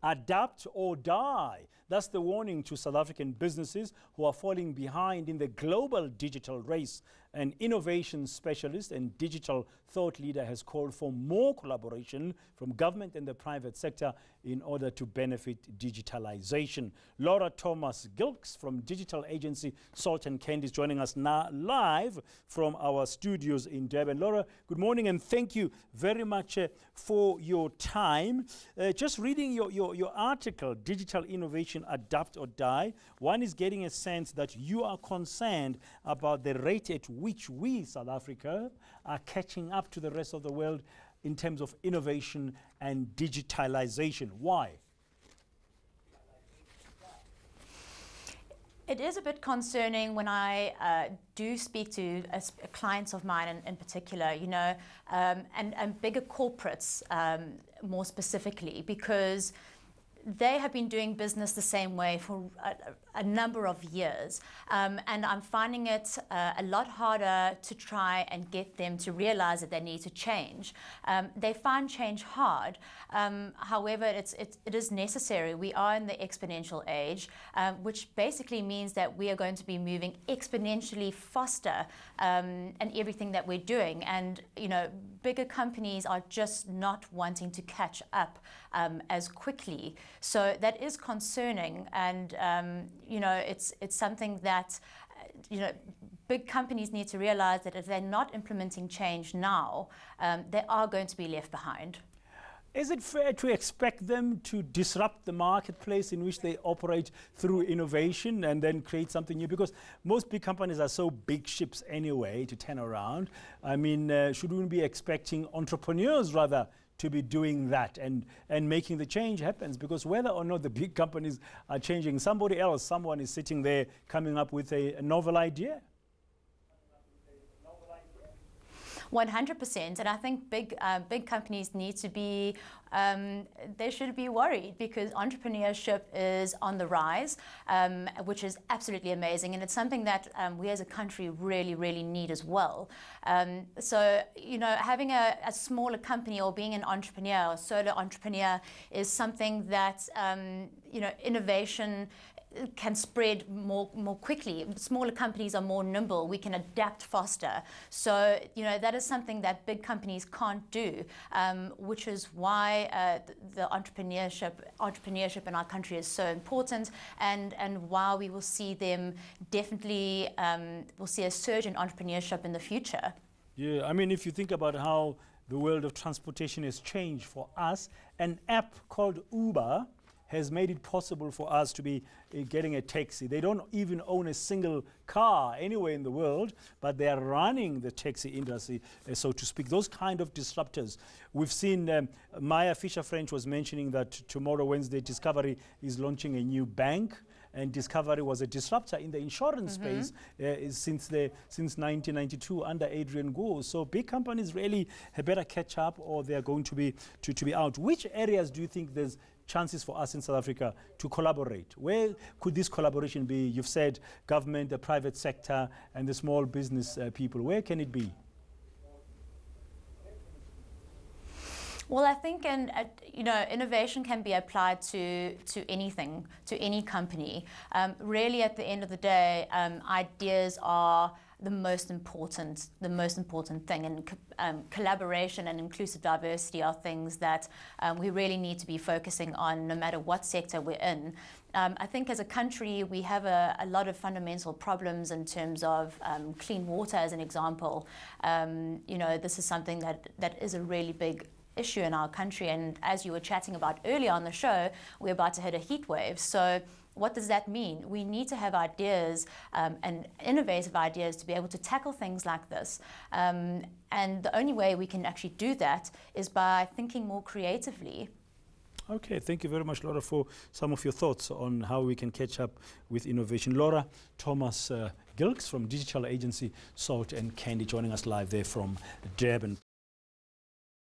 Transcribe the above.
adapt or die. That's the warning to South African businesses who are falling behind in the global digital race. An innovation specialist and digital thought leader has called for more collaboration from government and the private sector in order to benefit digitalisation. Laura Thomas-Gilks from digital agency Salt and Candy is joining us now live from our studios in Durban. Laura, good morning and thank you very much for your time. Just reading your article, Digital Innovation Adapt or Die, one is getting a sense that you are concerned about the rate at which we, South Africa, are catching up to the rest of the world in terms of innovation and digitalization. Why? It is a bit concerning when I do speak to clients of mine in particular, you know, and bigger corporates more specifically, because they have been doing business the same way for a number of years. And I'm finding it a lot harder to try and get them to realize that they need to change. They find change hard. However, it is necessary. We are in the exponential age, which basically means that we are going to be moving exponentially faster in everything that we're doing. And, you know, bigger companies are just not wanting to catch up as quickly. So that is concerning, and you know, it's something that you know, big companies need to realize that if they're not implementing change now, they are going to be left behind. Is it fair to expect them to disrupt the marketplace in which they operate through innovation and then create something new? Because most big companies are so big ships anyway to turn around. I mean, should we be expecting entrepreneurs rather to be doing that and making the change happens? Because whether or not the big companies are changing, someone is sitting there coming up with a novel idea. 100%, and I think big companies need to be, they should be worried, because entrepreneurship is on the rise, which is absolutely amazing, and it's something that we as a country really need as well. So, you know, having a smaller company or being an entrepreneur or solo entrepreneur is something that, you know, innovation can spread more quickly. Smaller companies are more nimble. We can adapt faster. So, you know, that is something that big companies can't do, which is why the entrepreneurship in our country is so important, and why we will see them definitely, we'll see a surge in entrepreneurship in the future. Yeah, I mean, if you think about how the world of transportation has changed for us, an app called Uber has made it possible for us to be getting a taxi. They don't even own a single car anywhere in the world, but they are running the taxi industry, so to speak. Those kind of disruptors. We've seen Maya Fisher-French was mentioning that tomorrow, Wednesday, Discovery is launching a new bank. And Discovery was a disruptor in the insurance space since 1992 under Adrian Gore. So big companies really had better catch up, or they are going to be out. Which areas do you think there's chances for us in South Africa to collaborate? Where could this collaboration be? You've said government, the private sector, and the small business people. Where can it be? Well, I think, you know, innovation can be applied to anything, to any company. Really, at the end of the day, ideas are the most important thing, and collaboration and inclusive diversity are things that we really need to be focusing on, no matter what sector we're in. I think as a country we have a lot of fundamental problems in terms of clean water, as an example. You know, this is something that is a really big issue in our country, and as you were chatting about earlier on the show, we're about to hit a heat wave. So what does that mean? We need to have ideas and innovative ideas to be able to tackle things like this. And the only way we can actually do that is by thinking more creatively. Okay, thank you very much, Laura, for some of your thoughts on how we can catch up with innovation. Laura Thomas-Gilks from digital agency Salt and Candy joining us live there from Durban.